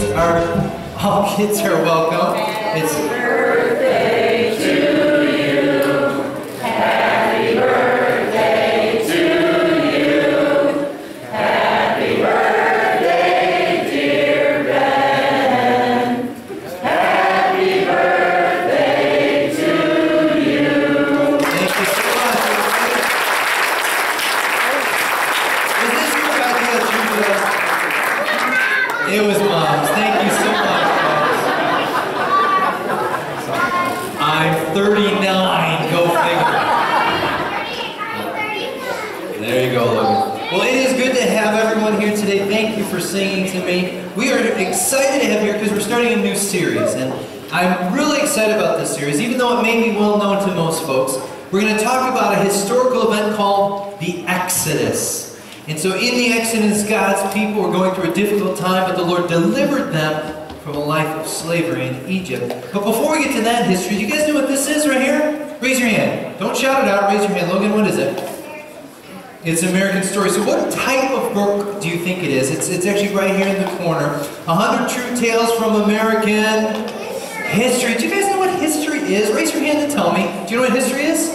all kids are welcome. It's birthday to you. Happy birthday to you. Happy birthday, dear Ben. Happy birthday to you. Thank you so much. Was this your idea, Julia? It was Mom's. Thank you so much, guys. I'm 39. Go figure. There you go, Logan. Well, it is good to have everyone here today. Thank you for singing to me. We are excited to have you here because we're starting a new series, and I'm really excited about this series, even though it may be well known to most folks. We're going to talk about a historical event called the Exodus. And so in the Exodus, God's people were going through a difficult time, but the Lord delivered them from a life of slavery in Egypt. But before we get to that history, do you guys know what this is right here? Raise your hand. Don't shout it out. Raise your hand. Logan, what is it? It's American Story. So what type of book do you think it is? It's actually right here in the corner. 100 True Tales from American History. Do you guys know what history is? Raise your hand and tell me. Do you know what history is?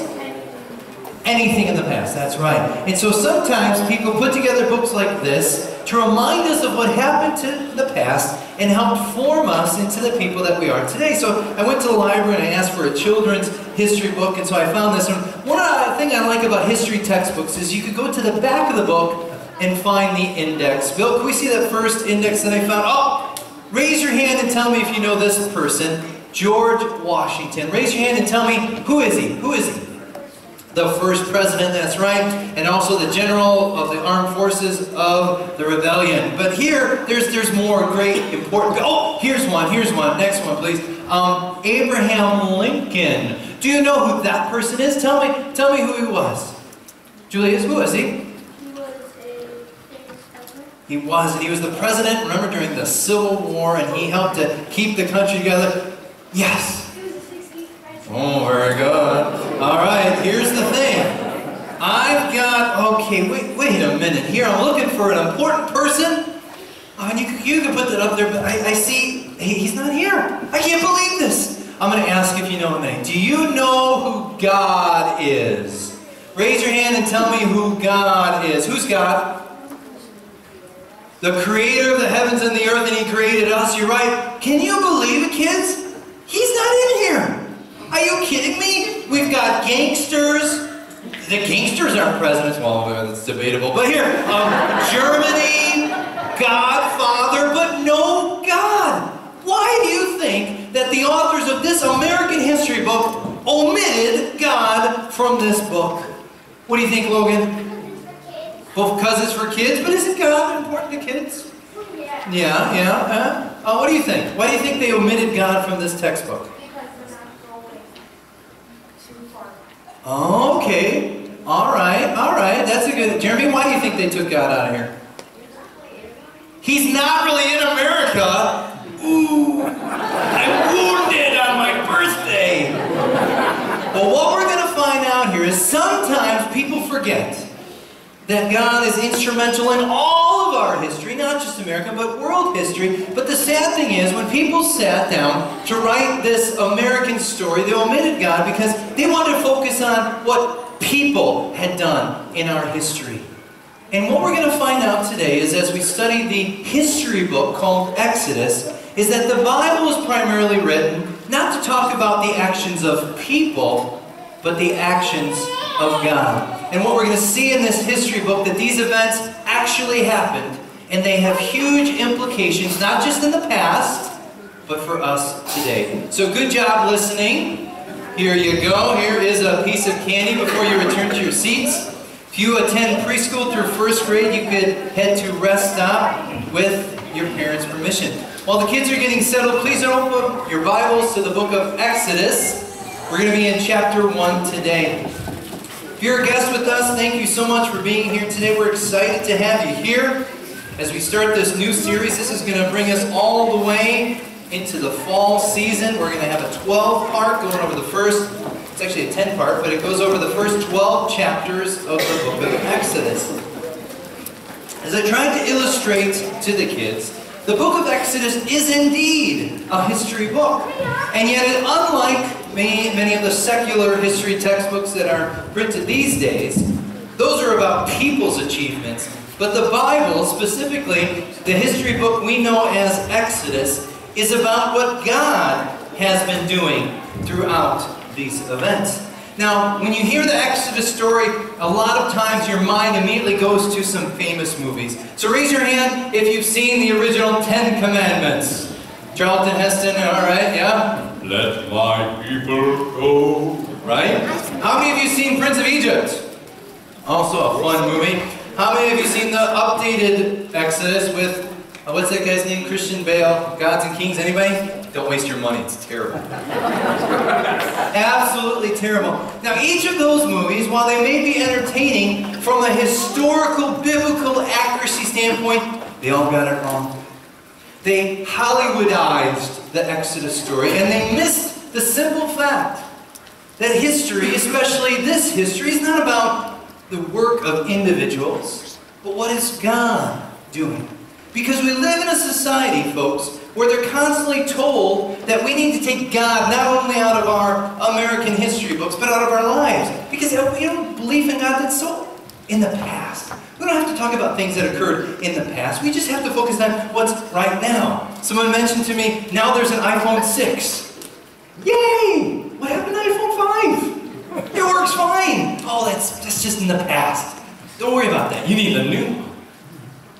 Anything in the past, that's right. And so sometimes people put together books like this to remind us of what happened to the past and helped form us into the people that we are today. So I went to the library and I asked for a children's history book, and so I found this one. One thing I like about history textbooks is you could go to the back of the book and find the index. Bill, can we see that first index that I found? Oh, raise your hand and tell me if you know this person. George Washington. Raise your hand and tell me, who is he? Who is he? The first president, that's right, and also the general of the armed forces of the rebellion. But here, there's more great, important. Oh, here's one. Next one, please. Abraham Lincoln. Do you know who that person is? Tell me who he was. Julius, who was he? He was a famous president. He was, and he was the president, remember, during the Civil War, and he helped to keep the country together. Yes. He was the 16th president. Oh, very good. All right, here's the thing. I've got, okay, wait a minute here. I'm looking for an important person. Oh, and you can put that up there, but I see, he's not here. I can't believe this. I'm going to ask if you know him. Do you know who God is? Raise your hand and tell me who God is. Who's God? The creator of the heavens and the earth, and he created us. You're right. Can you believe it, kids? He's not in here. Are you kidding me? We've got gangsters. The gangsters aren't presidents. Well, that's debatable. But here, Germany, Godfather, but no God. Why do you think that the authors of this American history book omitted God from this book? What do you think, Logan? Well, because it's for kids, but isn't God important to kids? Yeah. What do you think? Why do you think they omitted God from this textbook? Okay. All right. That's a good... Jeremy, why do you think they took God out of here? He's not really in America. Ooh. I'm wounded on my birthday. Well, what we're going to find out here is sometimes people forget that God is instrumental in all of our history, not just American, but world history. But the sad thing is, when people sat down to write this American story, they omitted God because they wanted to focus on what people had done in our history. And what we're going to find out today is, as we study the history book called Exodus, is that the Bible is primarily written not to talk about the actions of people, but the actions of God. And what we're going to see in this history book, that these events actually happened, and they have huge implications, not just in the past, but for us today. So good job listening. Here you go. Here is a piece of candy before you return to your seats. If you attend preschool through first grade, you could head to Rest Stop with your parents' permission. While the kids are getting settled, please open your Bibles to the book of Exodus. We're going to be in chapter 1 today. If you're a guest with us, thank you so much for being here today. We're excited to have you here. As we start this new series, this is going to bring us all the way into the fall season. We're going to have a 12-part going over the first, it's actually a 10-part, but it goes over the first 12 chapters of the book of Exodus. As I tried to illustrate to the kids, The book of Exodus is indeed a history book. And yet, unlike many of the secular history textbooks that are printed these days, those are about people's achievements. But the Bible, specifically the history book we know as Exodus, is about what God has been doing throughout these events. Now, when you hear the Exodus story, a lot of times your mind immediately goes to some famous movies. So raise your hand if you've seen the original 10 Commandments. Charlton Heston, all right, yeah? Let my people go. Right? How many of you seen Prince of Egypt? Also a fun movie. How many of you seen the updated Exodus with, what's that guy's name? Christian Bale, Gods and Kings, anybody? Don't waste your money, it's terrible. Absolutely terrible. Now each of those movies, while they may be entertaining from a historical, biblical accuracy standpoint, they all got it wrong. They Hollywoodized the Exodus story, and they missed the simple fact that history, especially this history, is not about the work of individuals, but what is God doing? Because we live in a society, folks, where they're constantly told that we need to take God not only out of our American history books, but out of our lives. Because we don't believe in God that's so in the past. We don't have to talk about things that occurred in the past. We just have to focus on what's right now. Someone mentioned to me, now there's an iPhone 6. Yay! What happened to iPhone 5? It works fine. Oh, that's just in the past. Don't worry about that. You need a new one.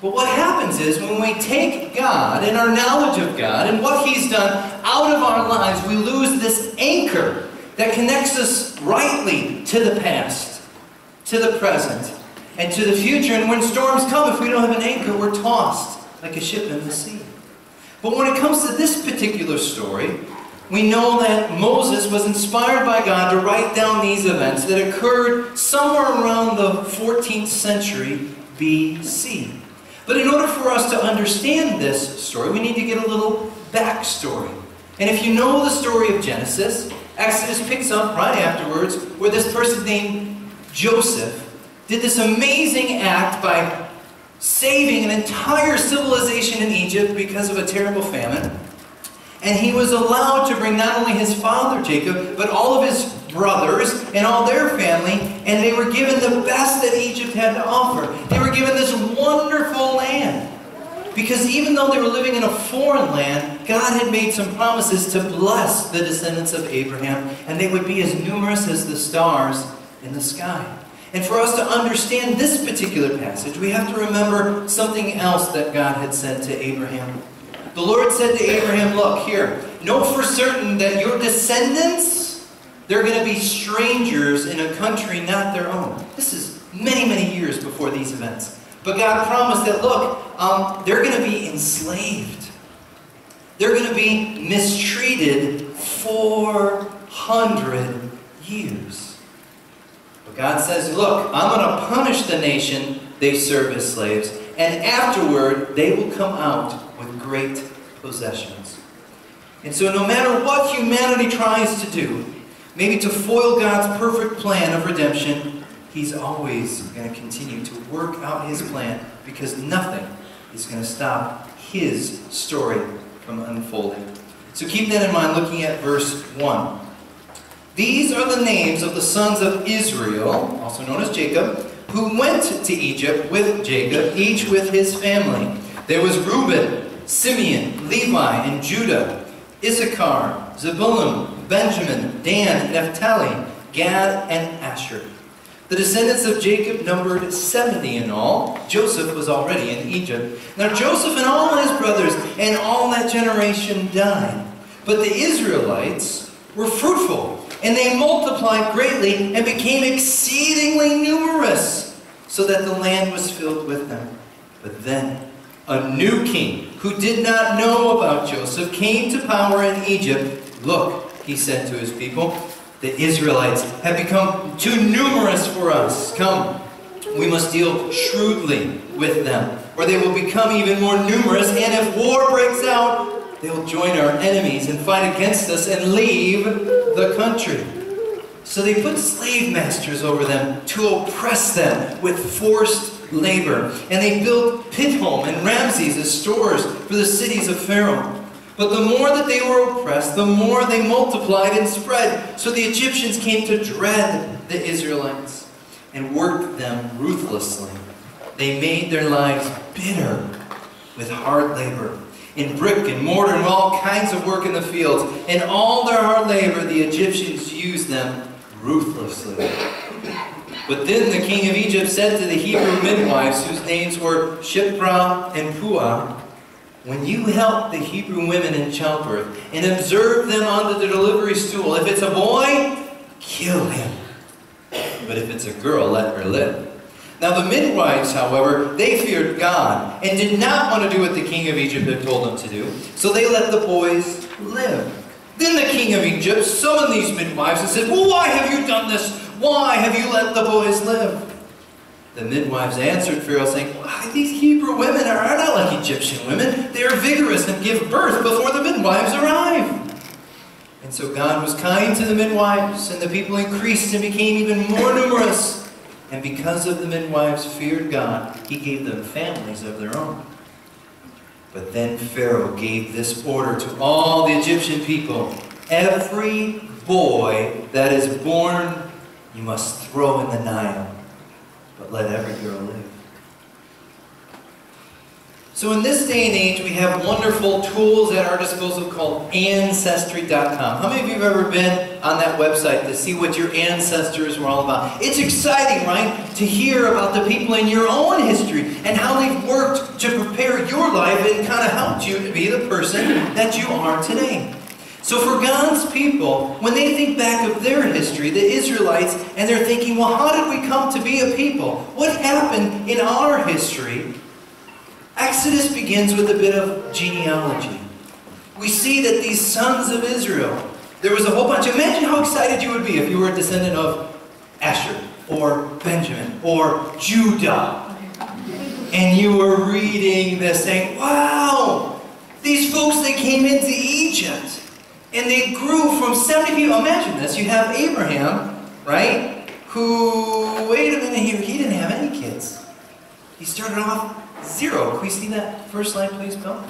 But what happens is when we take God and our knowledge of God and what He's done out of our lives, we lose this anchor that connects us rightly to the past, to the present, and to the future. And when storms come, if we don't have an anchor, we're tossed like a ship in the sea. But when it comes to this particular story, we know that Moses was inspired by God to write down these events that occurred somewhere around the 14th century BC. But in order for us to understand this story, we need to get a little backstory. And if you know the story of Genesis, Exodus picks up right afterwards where this person named Joseph did this amazing act by saving an entire civilization in Egypt because of a terrible famine. And he was allowed to bring not only his father Jacob, but all of his brothers and all their family, and they were given the best that Egypt had to offer. They were given this wonderful land. Because even though they were living in a foreign land, God had made some promises to bless the descendants of Abraham, and they would be as numerous as the stars in the sky. And for us to understand this particular passage, we have to remember something else that God had said to Abraham. The Lord said to Abraham, look, here, know for certain that your descendants, they're going to be strangers in a country not their own. This is many, many years before these events. But God promised that, look, they're going to be enslaved. They're going to be mistreated 400 years. But God says, look, I'm going to punish the nation they serve as slaves, and afterward they will come out with great possessions. And so no matter what humanity tries to do, maybe to foil God's perfect plan of redemption, He's always going to continue to work out His plan, because nothing is going to stop His story from unfolding. So keep that in mind looking at verse 1. These are the names of the sons of Israel, also known as Jacob, who went to Egypt with Jacob, each with his family. There was Reuben, Simeon, Levi, and Judah, Issachar, Zebulun, Benjamin, Dan, Naphtali, Gad, and Asher. The descendants of Jacob numbered 70 in all. Joseph was already in Egypt. Now Joseph and all his brothers and all that generation died. But the Israelites were fruitful, and they multiplied greatly and became exceedingly numerous, so that the land was filled with them. But then a new king, who did not know about Joseph, came to power in Egypt. Look, he said to his people, the Israelites have become too numerous for us. Come, we must deal shrewdly with them, or they will become even more numerous, and if war breaks out, they will join our enemies and fight against us and leave the country. So they put slave masters over them to oppress them with forced labor. And they built Pithom and Ramses as stores for the cities of Pharaoh. But the more that they were oppressed, the more they multiplied and spread. So the Egyptians came to dread the Israelites and worked them ruthlessly. They made their lives bitter with hard labor, in brick and mortar and all kinds of work in the fields. In all their hard labor, the Egyptians used them ruthlessly. But then the king of Egypt said to the Hebrew midwives, whose names were Shiphrah and Puah, when you help the Hebrew women in childbirth and observe them on the delivery stool, if it's a boy, kill him. But if it's a girl, let her live. Now the midwives, however, they feared God and did not want to do what the king of Egypt had told them to do. So they let the boys live. Then the king of Egypt summoned these midwives and said, well, why have you done this? Why have you let the boys live? The midwives answered Pharaoh, saying, why, these Hebrew women are not like Egyptian women. They are vigorous and give birth before the midwives arrive. And so God was kind to the midwives, and the people increased and became even more numerous. And because of the midwives feared God, he gave them families of their own. But then Pharaoh gave this order to all the Egyptian people, every boy that is born you must throw in the Nile, but let every girl live. So in this day and age, we have wonderful tools at our disposal called Ancestry.com. How many of you have ever been on that website to see what your ancestors were all about? It's exciting, right, to hear about the people in your own history and how they've worked to prepare your life and kind of helped you to be the person that you are today. So for God's people, when they think back of their history, the Israelites, and they're thinking, well, how did we come to be a people? What happened in our history? Exodus begins with a bit of genealogy. We see that these sons of Israel, there was a whole bunch. Imagine how excited you would be if you were a descendant of Asher, or Benjamin, or Judah. And you were reading this saying, wow, these folks, they came into Egypt. And they grew from 70 people. Imagine this. You have Abraham, right? Who, wait a minute here, he didn't have any kids. He started off 0. Can we see that first line, please, Bill?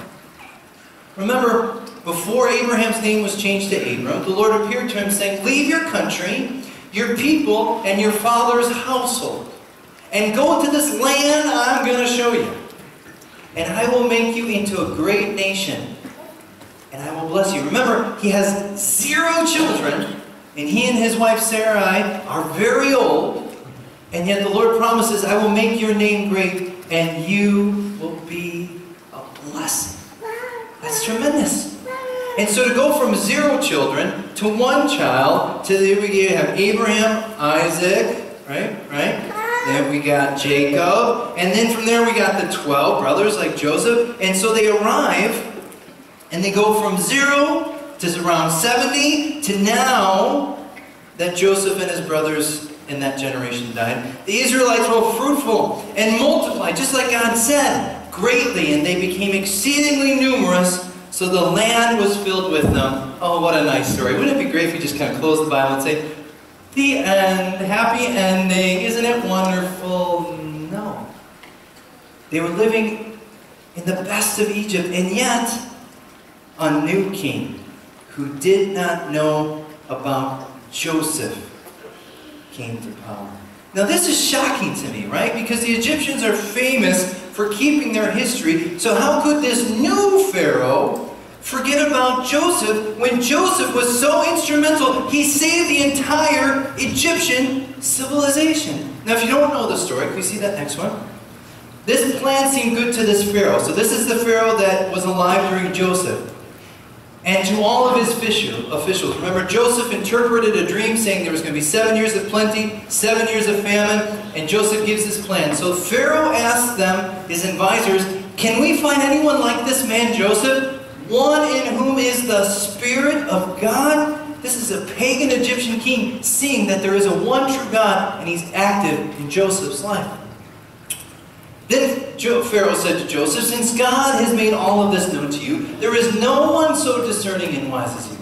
Remember, before Abraham's name was changed to Abram, the Lord appeared to him saying, leave your country, your people, and your father's household, and go into this land I'm going to show you. And I will make you into a great nation, and I will bless you. Remember, he has 0 children, and he and his wife Sarai are very old, and yet the Lord promises, I will make your name great, and you will be a blessing. That's tremendous. And so to go from 0 children to 1 child, to there we have Abraham, Isaac, right? Then we got Jacob, and then from there we got the 12 brothers like Joseph, and so they arrive, and they go from 0 to around 70 to now that Joseph and his brothers in that generation died. The Israelites were fruitful and multiplied, just like God said, greatly, and they became exceedingly numerous, so the land was filled with them. Oh, what a nice story. Wouldn't it be great if we just kind of close the Bible and say, the end, happy ending, isn't it wonderful? No. They were living in the best of Egypt, and yet a new king who did not know about Joseph came to power. Now this is shocking to me, right? Because the Egyptians are famous for keeping their history. So how could this new Pharaoh forget about Joseph when Joseph was so instrumental? He saved the entire Egyptian civilization. Now if you don't know the story, can we see that next one? This plan seemed good to this Pharaoh. So this is the Pharaoh that was alive during Joseph. And to all of his officials, remember Joseph interpreted a dream saying there was going to be 7 years of plenty, 7 years of famine, and Joseph gives this plan. So Pharaoh asked them, his advisors, can we find anyone like this man Joseph, one in whom is the Spirit of God? This is a pagan Egyptian king seeing that there is a one true God and he's active in Joseph's life. Then Pharaoh said to Joseph, since God has made all of this known to you, there is no one so discerning and wise as you.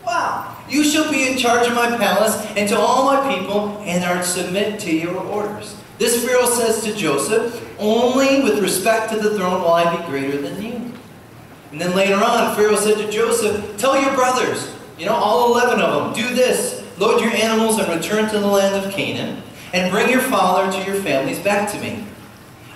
Wow! You shall be in charge of my palace and to all my people and are to submit to your orders. This Pharaoh says to Joseph, only with respect to the throne will I be greater than you. And then later on, Pharaoh said to Joseph, tell your brothers, all 11 of them, do this. Load your animals and return to the land of Canaan, and bring your father to your families back to me.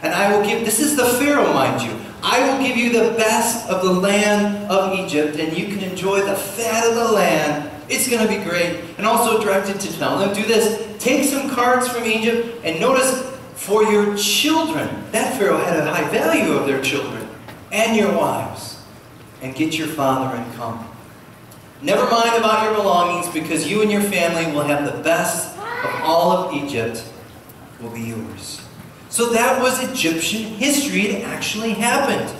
And I will give, this is the Pharaoh, mind you, I will give you the best of the land of Egypt, and you can enjoy the fat of the land. It's going to be great. And also directed to tell them, do this, take some cards from Egypt, and notice, for your children, that Pharaoh had a high value of their children, and your wives, and get your father and come. Never mind about your belongings, because you and your family will have the best of all of Egypt will be yours. So that was Egyptian history. It actually happened.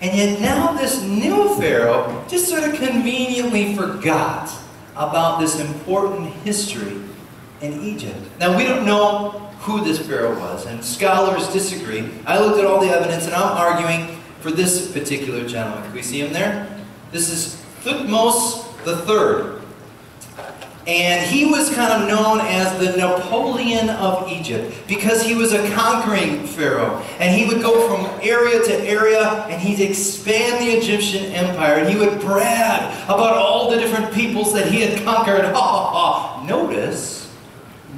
And yet now this new Pharaoh just sort of conveniently forgot about this important history in Egypt. Now we don't know who this Pharaoh was, and scholars disagree. I looked at all the evidence, and I'm arguing for this particular gentleman. Can we see him there? This is Thutmose III. And he was kind of known as the Napoleon of Egypt because he was a conquering pharaoh. And he would go from area to area and he'd expand the Egyptian empire. And he would brag about all the different peoples that he had conquered. Ha ha ha. Notice,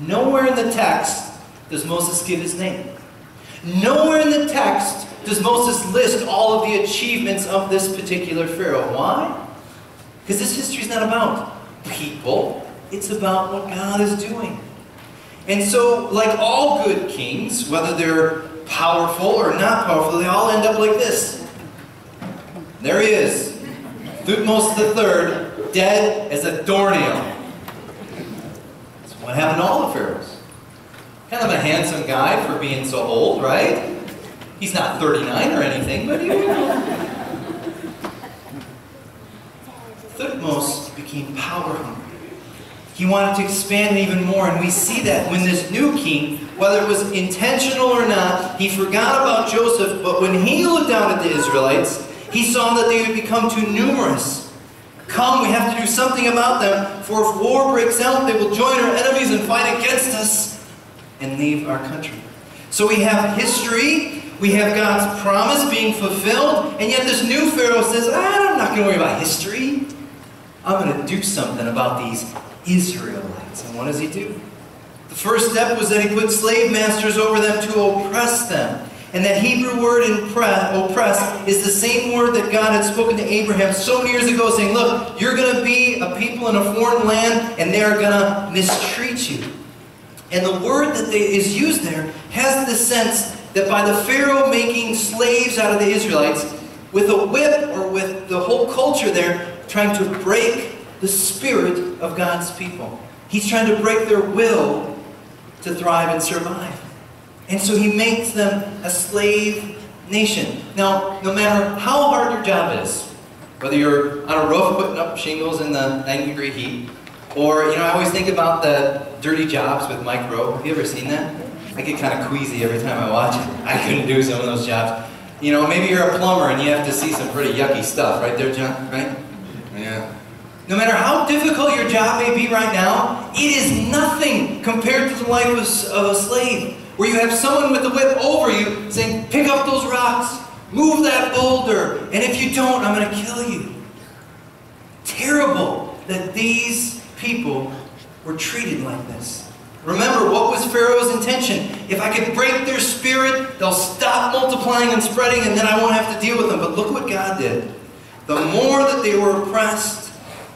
nowhere in the text does Moses give his name. Nowhere in the text does Moses list all of the achievements of this particular pharaoh. Why? Because this history is not about people. It's about what God is doing. And so, like all good kings, whether they're powerful or not powerful, they all end up like this. There he is. Thutmose III, dead as a doornail. That's what happened to all the pharaohs. Kind of a handsome guy for being so old, right? He's not 39 or anything, but Thutmose became power hungry. He wanted to expand even more, and we see that when this new king, whether it was intentional or not, he forgot about Joseph, but when he looked down at the Israelites, he saw that they would become too numerous. Come, we have to do something about them, for if war breaks out, they will join our enemies and fight against us and leave our country. So we have history, we have God's promise being fulfilled, and yet this new Pharaoh says, I'm not going to worry about history. I'm going to do something about these Israelites. And what does he do? The first step was that he put slave masters over them to oppress them. And that Hebrew word oppress is the same word that God had spoken to Abraham so many years ago, saying, look, you're going to be a people in a foreign land and they're going to mistreat you. And the word that is used there has the sense that by the Pharaoh making slaves out of the Israelites, with a whip or with the whole culture there, trying to break the spirit of God's people. He's trying to break their will to thrive and survive. And so he makes them a slave nation. Now, no matter how hard your job is, whether you're on a roof putting up shingles in the 90-degree heat, or, I always think about the Dirty Jobs with Mike Rowe. Have you ever seen that? I get kind of queasy every time I watch it. I couldn't do some of those jobs. Maybe you're a plumber and you have to see some pretty yucky stuff, right there, John? Right? Yeah. No matter how difficult your job may be right now, it is nothing compared to the life of a slave, where you have someone with the whip over you saying, pick up those rocks, move that boulder, and if you don't, I'm going to kill you. Terrible that these people were treated like this. Remember, what was Pharaoh's intention? If I could break their spirit, they'll stop multiplying and spreading, and then I won't have to deal with them. But look what God did. The more that they were oppressed,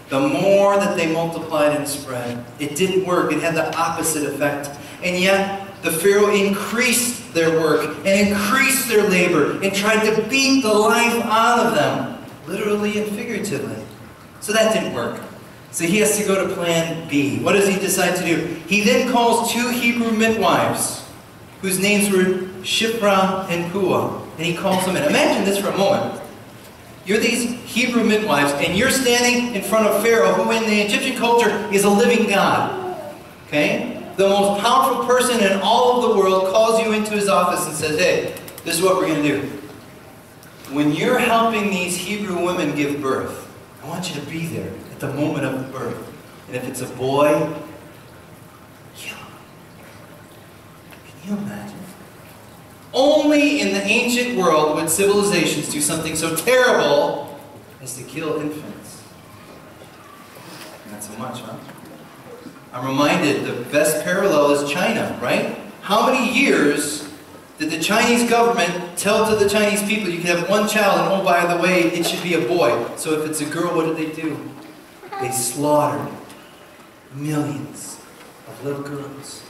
the more that they multiplied and spread. It didn't work. It had the opposite effect. And yet, the Pharaoh increased their work and increased their labor and tried to beat the life out of them, literally and figuratively. So that didn't work. So he has to go to plan B. What does he decide to do? He then calls two Hebrew midwives, whose names were Shiphrah and Puah, and he calls them in. Imagine this for a moment. You're these Hebrew midwives, and you're standing in front of Pharaoh, who in the Egyptian culture is a living God. Okay? The most powerful person in all of the world calls you into his office and says, hey, this is what we're going to do. When you're helping these Hebrew women give birth, I want you to be there at the moment of the birth. And if it's a boy, kill him. Can you imagine? Only in the ancient world would civilizations do something so terrible as to kill infants. Not so much, huh? I'm reminded the best parallel is China, right? How many years did the Chinese government tell to the Chinese people you can have one child, and oh, by the way, it should be a boy. So if it's a girl, what did they do? They slaughtered millions of little girls.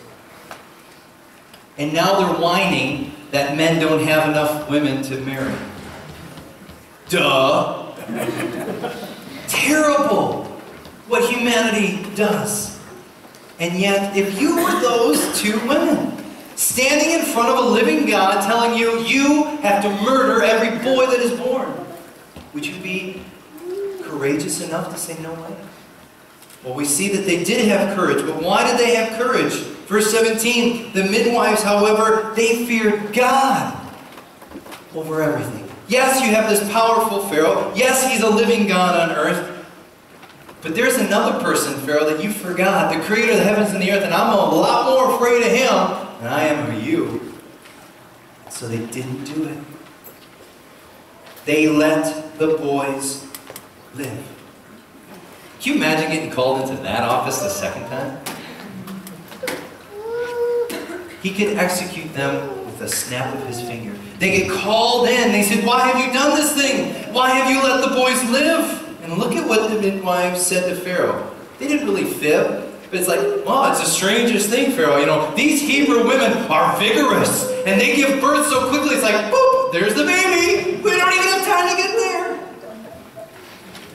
And now they're whining that men don't have enough women to marry. Duh. Terrible what humanity does. And yet, if you were those two women, standing in front of a living God telling you, you have to murder every boy that is born, would you be courageous enough to say no way? Well, we see that they did have courage, but why did they have courage? Verse 17, the midwives, however, they feared God over everything. Yes, you have this powerful Pharaoh. Yes, he's a living God on earth. But there's another person, Pharaoh, that you forgot, the creator of the heavens and the earth, and I'm a lot more afraid of him than I am of you. So they didn't do it. They let the boys live. Can you imagine getting called into that office the second time? He could execute them with a snap of his finger. They get called in. They said, why have you done this thing? Why have you let the boys live? And look at what the midwives said to Pharaoh. They didn't really fib, but it's like, well, it's the strangest thing, Pharaoh. You know, these Hebrew women are vigorous, and they give birth so quickly. It's like, boop, there's the baby. We don't even have time to get there.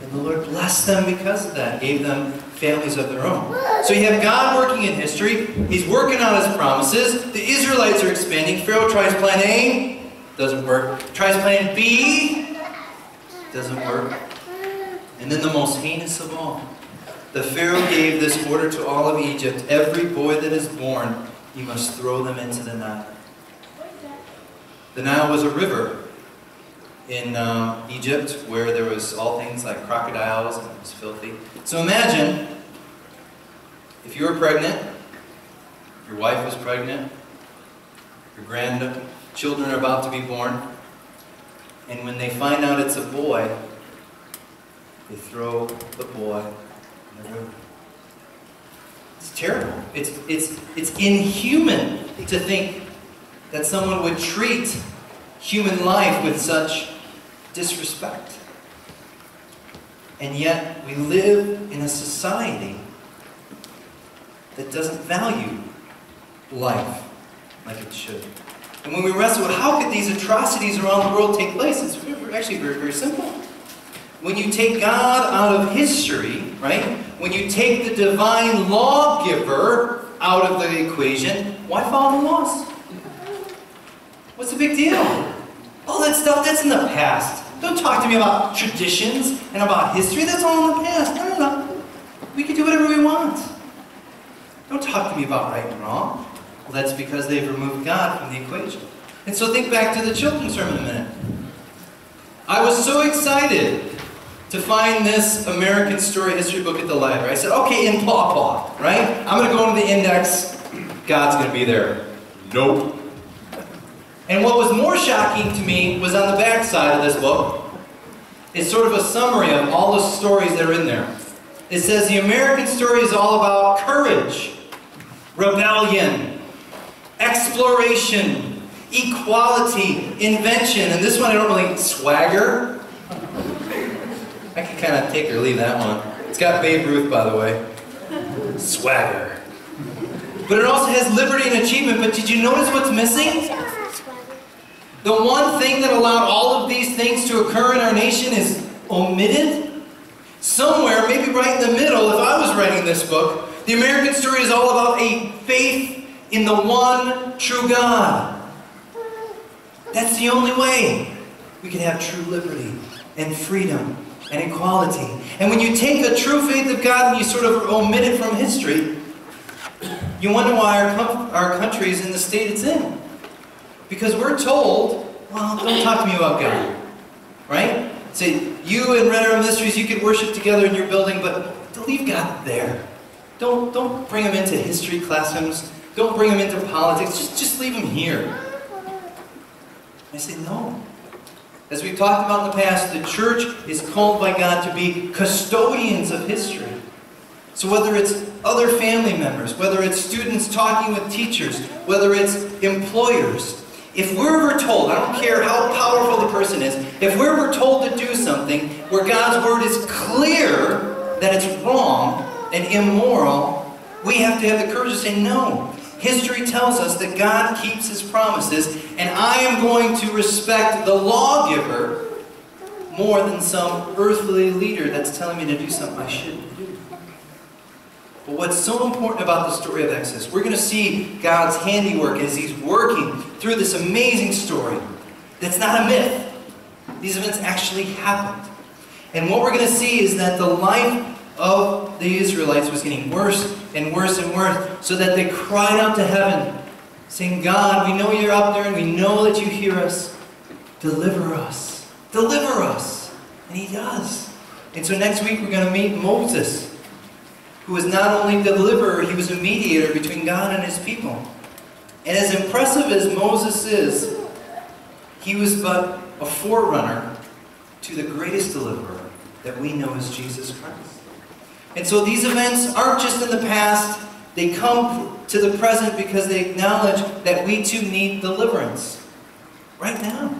And the Lord blessed them because of that, gave them families of their own. So you have God working in history. He's working on his promises. The Israelites are expanding. Pharaoh tries plan A, doesn't work. Tries plan B, doesn't work. And then the most heinous of all, the Pharaoh gave this order to all of Egypt: every boy that is born, you must throw them into the Nile. The Nile was a river in Egypt where there was all things like crocodiles, and it was filthy. So imagine if you were pregnant, your wife was pregnant, your grandchildren are about to be born, and when they find out it's a boy, they throw the boy in the river. It's terrible. It's inhuman to think that someone would treat human life with such disrespect. And yet we live in a society that doesn't value life like it should. And when we wrestle with how could these atrocities around the world take place, it's actually very, very simple. When you take God out of history, right? When you take the divine lawgiver out of the equation, why follow the laws? What's the big deal? All that stuff, that's in the past. Don't talk to me about traditions and about history. That's all in the past. No. We can do whatever we want. Don't talk to me about right and wrong. Well, that's because they've removed God from the equation. And so think back to the children's sermon a minute. I was so excited to find this American Story History book at the library. I said, okay, in Pawpaw, right? I'm going to go into the index. God's going to be there. Nope. And what was more shocking to me was on the back side of this book. It's sort of a summary of all the stories that are in there. It says the American story is all about courage, rebellion, exploration, equality, invention. And this one I don't really, swagger. I can kind of take or leave that one. It's got Babe Ruth, by the way. Swagger. But it also has liberty and achievement. But did you notice what's missing? The one thing that allowed all of these things to occur in our nation is omitted. Somewhere, maybe right in the middle, if I was writing this book, the American story is all about a faith in the one true God. That's the only way we can have true liberty and freedom and equality. And when you take the true faith of God and you sort of omit it from history, you wonder why our country is in the state it's in. Because we're told, well, don't talk to me about God. Right? Say, you and Red Arrow Ministries, you can worship together in your building, but leave God there. Don't bring him into history classrooms. Don't bring him into politics. Just leave him here. I say no. As we've talked about in the past, the church is called by God to be custodians of history. So whether it's other family members, whether it's students talking with teachers, whether it's employers, if we're ever told, I don't care how powerful the person is, if we're ever told to do something where God's word is clear that it's wrong and immoral, we have to have the courage to say no. History tells us that God keeps His promises, and I am going to respect the lawgiver more than some earthly leader that's telling me to do something I shouldn't do. But what's so important about the story of Exodus, we're going to see God's handiwork as He's working through this amazing story that's not a myth. These events actually happened. And what we're going to see is that the life of the Israelites was getting worse and worse and worse, so that they cried out to heaven, saying, God, we know You're up there and we know that You hear us. Deliver us. Deliver us. And He does. And so next week we're going to meet Moses, who was not only a deliverer, he was a mediator between God and His people. And as impressive as Moses is, he was but a forerunner to the greatest deliverer that we know as Jesus Christ. And so these events aren't just in the past, they come to the present because they acknowledge that we too need deliverance. Right now.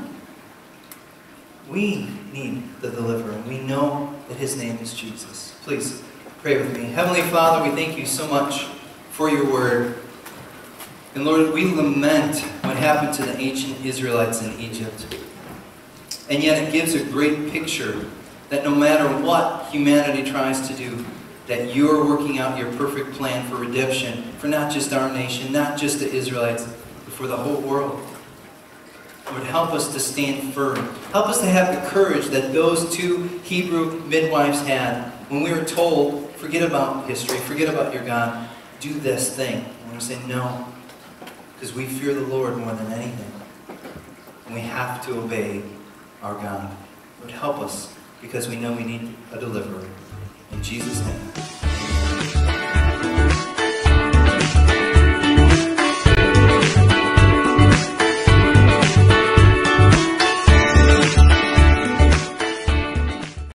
We need the deliverer, and we know that His name is Jesus. Please pray with me. Heavenly Father, we thank You so much for Your word. And Lord, we lament what happened to the ancient Israelites in Egypt. And yet it gives a great picture that no matter what humanity tries to do, that You're working out Your perfect plan for redemption for not just our nation, not just the Israelites, but for the whole world. Lord, help us to stand firm. Help us to have the courage that those two Hebrew midwives had when we were told, forget about history, forget about your God, do this thing. And we say no, because we fear the Lord more than anything. And we have to obey our God. Lord, help us, because we know we need a deliverer. In Jesus' name.